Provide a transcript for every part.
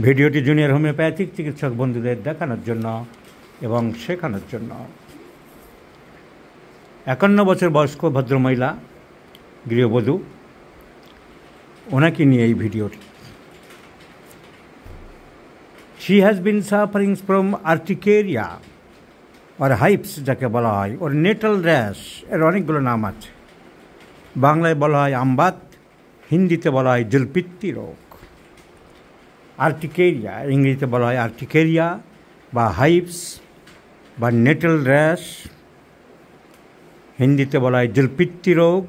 ভিডিওটি junior homeopathic চিকিৎসক বন্ধুদের দেখানোর জন্য এবং শেখানোর জন্য। 51 বছর বয়স্ক ভদ্রমহিলা গৃহবধূ, ওনাকে নিয়ে এই ভিডিওটি। She has been suffering from urticaria or hives যাকে বলা হয়, ওর নেটাল র্যাশ, এর অনেকগুলো নাম আছে। বাংলায় বলা হয় আমবাত, হিন্দিতে বলা হয় জলপিত্তি রোগ। আর্টিকেরিয়া, ইংরেজিতে বলা হয় আর্টিকেরিয়া বা হাইভস বা নেটাল র্যাশ, হিন্দিতে বলা হয় জলপিত্তি রোগ,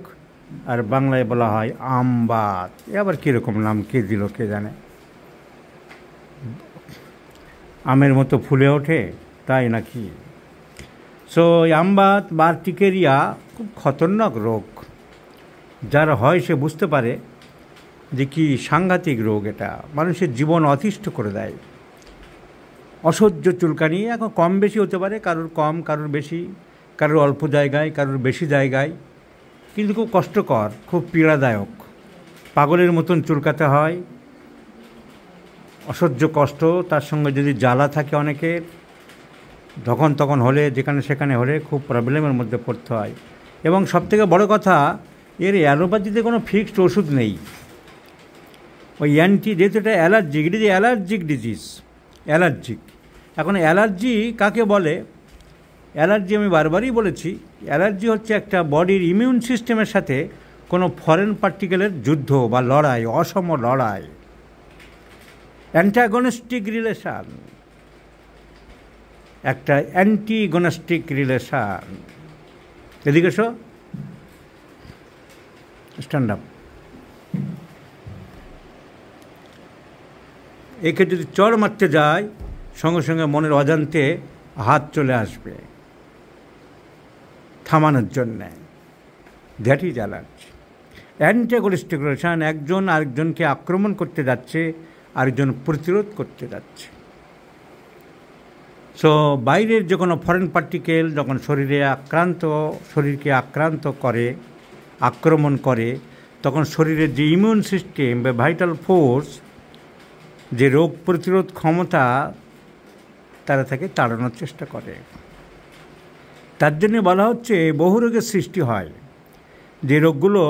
আর বাংলায় বলা হয় আমবাত। আবার কীরকম নাম কে দিল কে জানে। আমের মতো ফুলে ওঠে তাই নাকি? সো আমবাত বা আর্টিকেরিয়া খুব খতরনাক রোগ। যার হয় সে বুঝতে পারে যে কি সাংঘাতিক রোগ, এটা মানুষের জীবন অতিষ্ঠ করে দেয়। অসহ্য চুলকানি, এখন কম বেশি হতে পারে, কারোর কম কারোর বেশি, কারোর অল্প জায়গায় কারোর বেশি জায়গায়, কিন্তু খুব কষ্টকর, খুব পীড়াদায়ক। পাগলের মতন চুলকাতে হয়, অসহ্য কষ্ট। তার সঙ্গে যদি জ্বালা থাকে অনেকের, যখন তখন হলে যেখানে সেখানে হলে খুব প্রবলেমের মধ্যে পড়তে হয়। এবং সবথেকে বড় কথা, এর অ্যালোপ্যাথিতে কোনো ফিক্সড ওষুধ নেই। ওই যেহেতু এটা অ্যালার্জিক, এটা যে অ্যালার্জিক ডিজিজ, অ্যালার্জিক। এখন অ্যালার্জি কাকে বলে? অ্যালার্জি আমি বারবারই বলেছি, অ্যালার্জি হচ্ছে একটা বডির ইমিউন সিস্টেমের সাথে কোনো ফরেন পার্টিকেলের যুদ্ধ বা লড়াই, অসম লড়াই, অ্যান্টাগনিস্টিক রিলেশান, একটা অ্যান্টিগনিস্টিক রিলেশান। এদিকে এসো, স্ট্যান্ড আপ। একে যদি চড় মারতে যায়, সঙ্গে সঙ্গে মনের অজান্তে হাত চলে আসবে থামানোর জন্যে। That is allergy. Antagonistic relation, একজন আরেকজনকে আক্রমণ করতে যাচ্ছে, আরেকজন প্রতিরোধ করতে যাচ্ছে। সো বাইরের যে কোনো ফরেন পার্টিকেল যখন শরীরকে আক্রান্ত করে, আক্রমণ করে, তখন শরীরের যে ইমিউন সিস্টেম বা ভাইটাল ফোর্স, যে রোগ প্রতিরোধ ক্ষমতা, তারা তাকে তাড়ানোর চেষ্টা করে। তার জন্য বলা হচ্ছে বহু রোগের সৃষ্টি হয়। যে রোগগুলো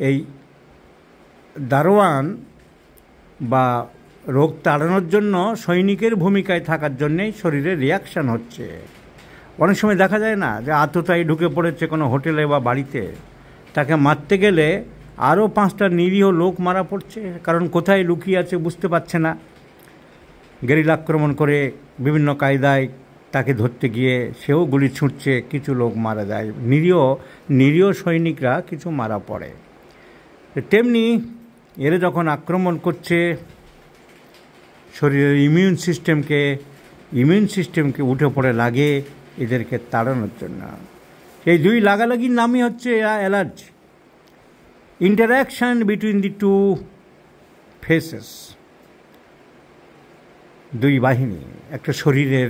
এই দারোয়ান বা রোগ তাড়ানোর জন্য সৈনিকের ভূমিকায় থাকার জন্যেই শরীরে রিয়াকশান হচ্ছে। অনেক সময় দেখা যায় না যে আততায়ী ঢুকে পড়েছে কোনো হোটেলে বা বাড়িতে, তাকে মারতে গেলে আরও 5টা নিরীহ লোক মারা পড়ছে, কারণ কোথায় লুকিয়ে আছে বুঝতে পারছে না। গেরিলা আক্রমণ করে বিভিন্ন কায়দায় তাকে ধরতে গিয়ে সেও গুলি ছুঁড়ছে, কিছু লোক মারা যায়, নিরীহ সৈনিকরা কিছু মারা পড়ে। তেমনি এরা যখন আক্রমণ করছে শরীরের ইমিউন সিস্টেমকে উঠে পড়ে লাগে এদেরকে তাড়ানোর জন্য। এই দুই লাগালাগির নামই হচ্ছে allergy. Interaction between the two phases, দুই বাহিনী, একটা শরীরের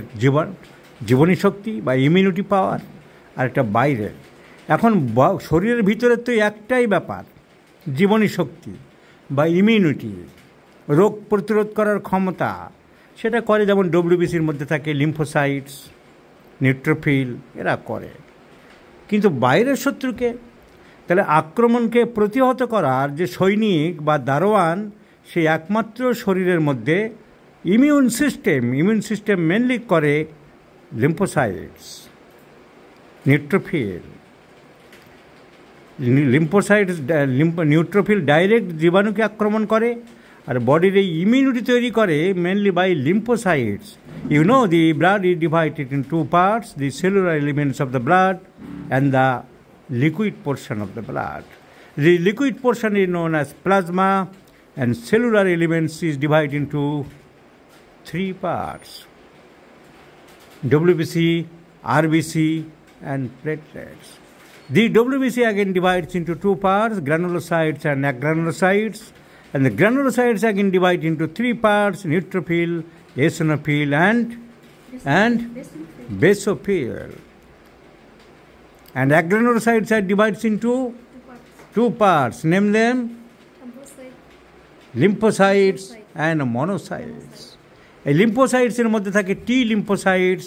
জীবনী শক্তি বা ইমিউনিটি পাওয়ার, আর একটা বাইরের। এখন শরীরের ভিতরে তো একটাই ব্যাপার, জীবনী শক্তি বা ইমিউনিটি, রোগ প্রতিরোধ করার ক্ষমতা। সেটা করে যেমন ডব্লিউবিসির মধ্যে থাকে লিম্ফোসাইটস, নিউট্রোফিল, এরা করে। কিন্তু বাইরের শত্রুকে, তাহলে আক্রমণকে প্রতিহত করার যে সৈনিক বা দারোয়ান, সে একমাত্র শরীরের মধ্যে ইমিউন সিস্টেম মেনলি করে লিম্ফোসাইটস, নিউট্রোফিল। নিউট্রোফিল ডাইরেক্ট জীবাণুকে আক্রমণ করে, আর বডির এই ইমিউনিটি তৈরি করে mainly by lymphocytes. You know the blood is divided in 2 parts, the cellular elements of the blood and the liquid portion of the blood. The liquid portion is known as plasma, and cellular elements is divided into 3 parts: WBC, RBC and platelets. The WBC again divides into 2 parts: granulocytes and agranulocytes, and the granulocytes again divide into 3 parts: neutrophil, eosinophil and basophil. And agranulocytes are divided into 2 parts. Name them. Lymphocytes and monocytes. এই লিম্ফোসাইটসের মধ্যে থাকে টি lymphocytes,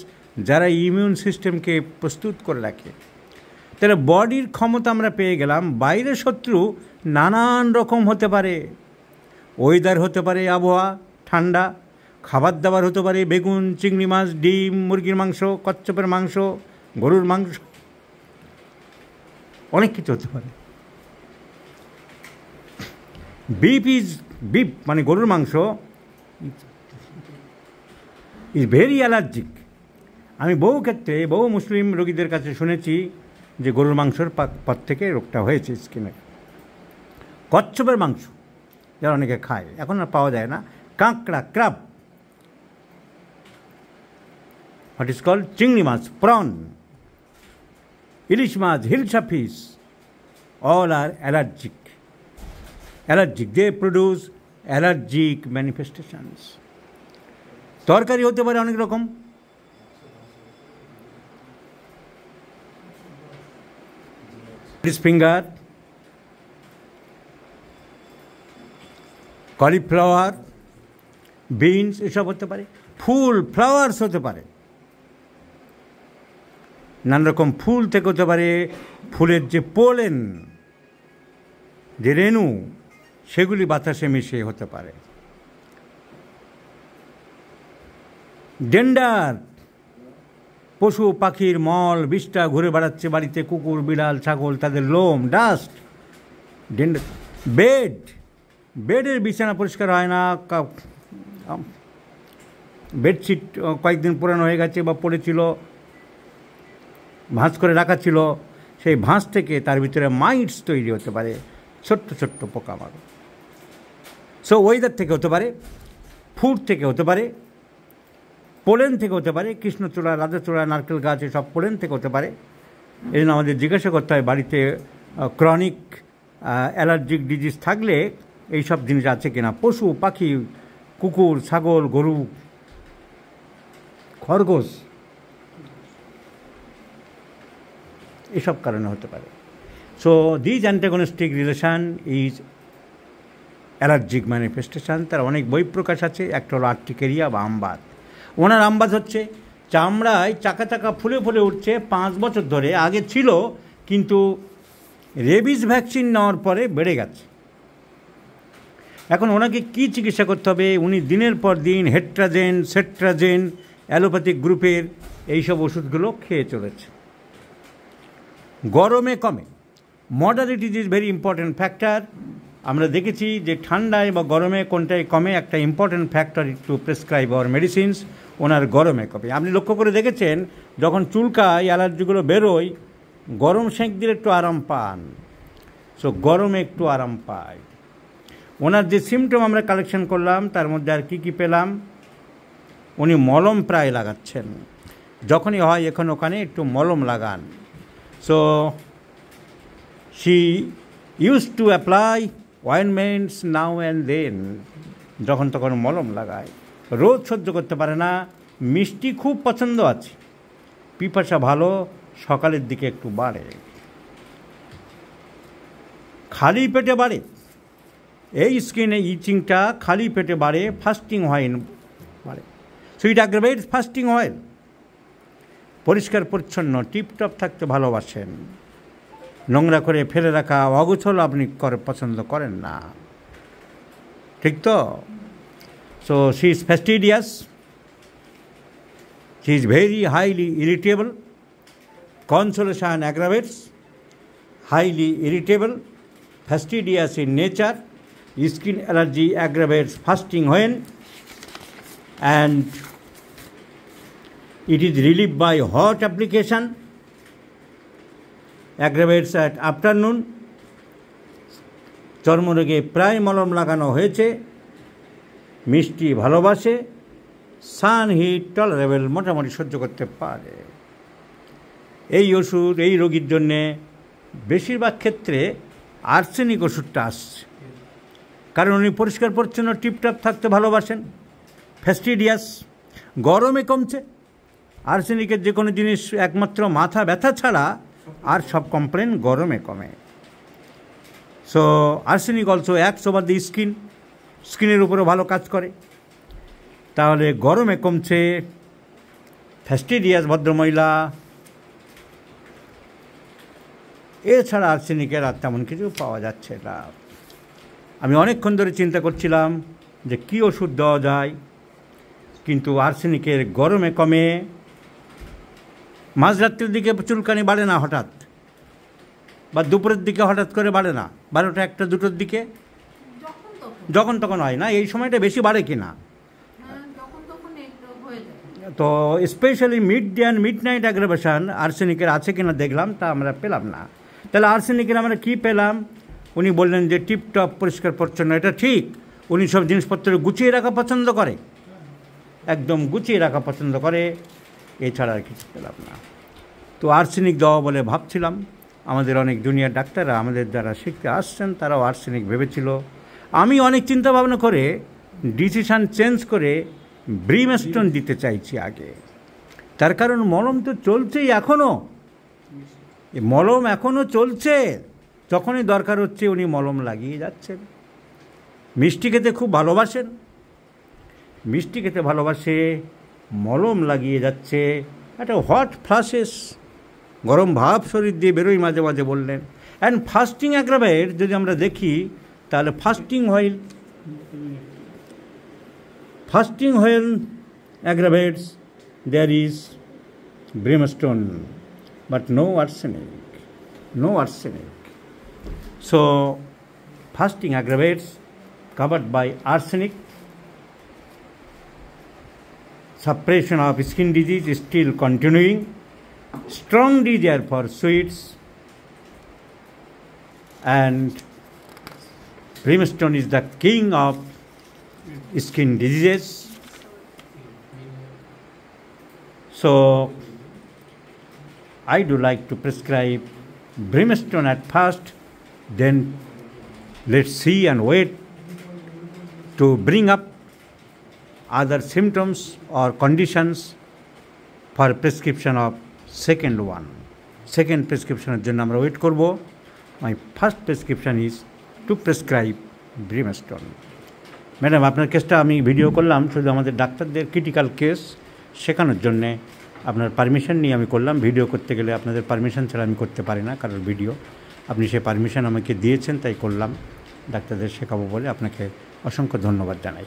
যারা immune সিস্টেমকে প্রস্তুত করে রাখে। তাহলে বডির ক্ষমতা আমরা পেয়ে গেলাম। বাইরের শত্রু নানান রকম হতে পারে, ওয়েদার হতে পারে, আবহাওয়া ঠান্ডা, খাবার দাবার হতে পারে বেগুন, চিংড়ি মাছ, ডিম, মুরগির মাংস, কচ্ছপের মাংস, গরুর মাংস, অনেক কিছু হতে পারে। বিফ মানে গরুর মাংস ইজ ভেরি অ্যালার্জিক। আমি বহু ক্ষেত্রে বহু মুসলিম রোগীদের কাছে শুনেছি যে গরুর মাংসর পর থেকে রোগটা হয়েছে স্কিনের। কচ্ছপের মাংস যারা অনেকে খায়, এখন আর পাওয়া যায় না। কাঁকড়া, ক্রাব, হোয়াট ইজ কল্ড চিংড়ি মাছ, প্রন, ইলিশ মাছ, hilsa fish, all are allergic. They produce allergic manifestations. তরকারি হতে পারে অনেক রকম। ফিঙ্গার, কলিফ্লাওয়ার, বিনস, এসব হতে পারে। ফুল, ফ্লাওয়ার্স হতে পারে, নানা রকম ফুল থেকে হতে পারে। ফুলের যে পোলেন, যে রেণু, সেগুলি বাতাসে মিশে হতে পারে। ডেন্ডার, পশু পাখির মল, বিষটা ঘুরে বেড়াচ্ছে বাড়িতে, কুকুর, বিড়াল, ছাগল, তাদের লোম, ডাস্ট। ডেন্ডার। বেডের বিছানা পরিষ্কার হয় না, বেডশিট কয়েকদিন পুরানো হয়ে গেছে বা পড়েছিল, ভাঁজ করে রাখা ছিল, সেই ভাঁজ থেকে তার ভিতরে মাইটস তৈরি হতে পারে, ছোট্ট ছোট্ট পোকামাকড়। সো ওয়েদার থেকে হতে পারে, ফুড থেকে হতে পারে, পোলেন থেকে হতে পারে। কৃষ্ণচূড়া, রাধাচূড়া, নারকেল গাছ, এসব পোলেন থেকে হতে পারে। এই জন্য আমাদের জিজ্ঞাসা করতে হয় বাড়িতে ক্রনিক অ্যালার্জিক ডিজিজ থাকলে এইসব জিনিস আছে কিনা। পশু পাখি, কুকুর, ছাগল, গরু, খরগোশ, এসব কারণে হতে পারে। So these antagonistic relation is allergic manifestation. তার অনেক বই প্রকাশ আছে। একটা হলো আর্টিকেরিয়া বা আমবাদ। ওনার আমবাদ হচ্ছে চামড়ায় চাকা চাকা ফুলে ফুলে উঠছে 5 বছর ধরে, আগে ছিল কিন্তু রেবিস ভ্যাকসিন নেওয়ার পরে বেড়ে গেছে। এখন ওনাকে কী চিকিৎসা করতে হবে? উনি দিনের পর দিন হেট্রাজেন, সেট্রাজেন, অ্যালোপ্যাথিক গ্রুপের এইসব ওষুধগুলো খেয়ে চলেছে। গরমে কমে, moderate is very important factor. আমরা দেখেছি যে ঠান্ডায় বা গরমে কোনটায় কমে, একটা important factor to prescribe our medicines. ওনার গরমে কমে। আপনি লক্ষ্য করে দেখেছেন যখন চুলকায়, অ্যালার্জিগুলো বেরোয়, গরম সেঁক দিলে একটু আরাম পান। সো গরমে একটু আরাম পায়। ওনার যে সিমটম আমরা কালেকশন করলাম তার মধ্যে আর কি পেলাম? উনি মলম প্রায় লাগাচ্ছেন, যখনই হয় এখন ওখানে একটু মলম লাগান। So she use to apply ointments now and then, যখন তখন মলম লাগায়। রোদ সহ্য করতে পারে না, মিষ্টি খুব পছন্দ আছে, পিপাসা ভালো, সকালের দিকে একটু বাড়ে, খালি পেটে বাড়ে। এই স্কিনে ইচিংটা খালি পেটে বাড়ে, ফাস্টিং হয় বাড়ে। So it aggravates fasting oil. পরিষ্কার পরিচ্ছন্ন টিপটপ থাকতে ভালোবাসেন, নোংরা করে ফেলে রাখা অগোছল আপনি পছন্দ করেন না, ঠিক তো? So she is fastidious, she is very highly irritable. Consolation aggravates, highly irritable, fastidious in nature. Skin allergy aggravates fasting when, and it is relieved by hot application, aggravates at afternoon. চর্মরোগে প্রায় মলম লাগানো হয়েছে, মিষ্টি ভালোবাসে, সান hit tolerable, মোটামুটি সহ্য করতে পারে। এই ওষুধ এই রোগীর জন্যে বেশিরভাগ ক্ষেত্রে আর্সেনিক ওষুধটা আসছে, কারণ উনি পরিষ্কার পরিচ্ছন্ন টিপটপ থাকতে ভালোবাসেন, ফ্যাস্টিডিয়াস। গরমে কমছে। আর্সেনিকের যে কোনো জিনিস একমাত্র মাথা ব্যথা ছাড়া আর সব কমপ্লেন গরমে কমে। So arsenic also acts over the skin, স্কিনের উপরেও ভালো কাজ করে। তাহলে গরমে কমছে ফ্যাস্টিডিয়াস ভদ্রমহিলা। এছাড়া আর্সেনিকের আর তেমন কিছু পাওয়া যাচ্ছে না। আমি অনেকক্ষণ ধরে চিন্তা করছিলাম যে কী ওষুধ দেওয়া যায়, কিন্তু আর্সেনিকের গরমে কমে, মাঝরাত্রির দিকে চুলকানি বাড়ে না হঠাৎ, বা দুপুরের দিকে হঠাৎ করে বাড়ে না, 12টা 1টা 2টোর দিকে যখন তখন হয় না, এই সময়টা বেশি বাড়ে কি না? তো specially mid day and mid night aggravation আর্সেনিকের আছে কিনা দেখলাম, তা আমরা পেলাম না। তাহলে আর্সেনিকের আমরা কী পেলাম? উনি বললেন যে টিপটপ পরিষ্কার পরিচ্ছন্ন, এটা ঠিক। উনি সব জিনিসপত্র গুছিয়ে রাখা পছন্দ করে, একদম গুছিয়ে রাখা পছন্দ করে, এছাড়া আর কিছু পেলাম না। তো আর্সেনিক দেওয়া বলে ভাবছিলাম। আমাদের অনেক জুনিয়র ডাক্তাররা আমাদের দ্বারা শিখতে আসছেন, তারাও আর্সেনিক ভেবেছিল। আমি অনেক চিন্তা ভাবনা করে ডিসিশান চেঞ্জ করে ব্রিমস্টোন দিতে চাইছি আগে। তার কারণ মলম তো চলছেই এখনও, মলম এখনও চলছে। যখনই দরকার হচ্ছে উনি মলম লাগিয়ে যাচ্ছেন। মিষ্টি খেতে খুব ভালোবাসেন, মিষ্টি খেতে ভালোবাসে, মলম লাগিয়ে যাচ্ছে। একটা হট ফ্লাশেস, গরম ভাব শরীর দিয়ে বেরোই মাঝে মাঝে বললেন। অ্যান্ড ফাস্টিং অ্যাগ্রাভেট যদি আমরা দেখি, তাহলে fasting while aggravates there is brimstone, but no arsenic. So fasting aggravates covered by arsenic. Suppression of skin disease is still continuing. Strong desire for sweets, and brimstone is the king of skin diseases. So I do like to prescribe brimstone at first, then let's see and wait to bring up other symptoms or conditions for prescription of second prescription এর জন্য আমরা wait করব। My first prescription is to prescribe brimstone. Madam, আপনার কেসটা আমি video করলাম শুধু আমাদের ডাক্তারদের ক্রিটিক্যাল কেস শেখানোর জন্যে, আপনার পারমিশন নিয়ে আমি করলাম। ভিডিও করতে গেলে আপনাদের পারমিশন ছাড়া আমি করতে পারি না কারোর ভিডিও। আপনি সেই পারমিশন আমাকে দিয়েছেন, তাই করলাম, ডাক্তারদের শেখাবো বলে। আপনাকে অসংখ্য ধন্যবাদ জানাই।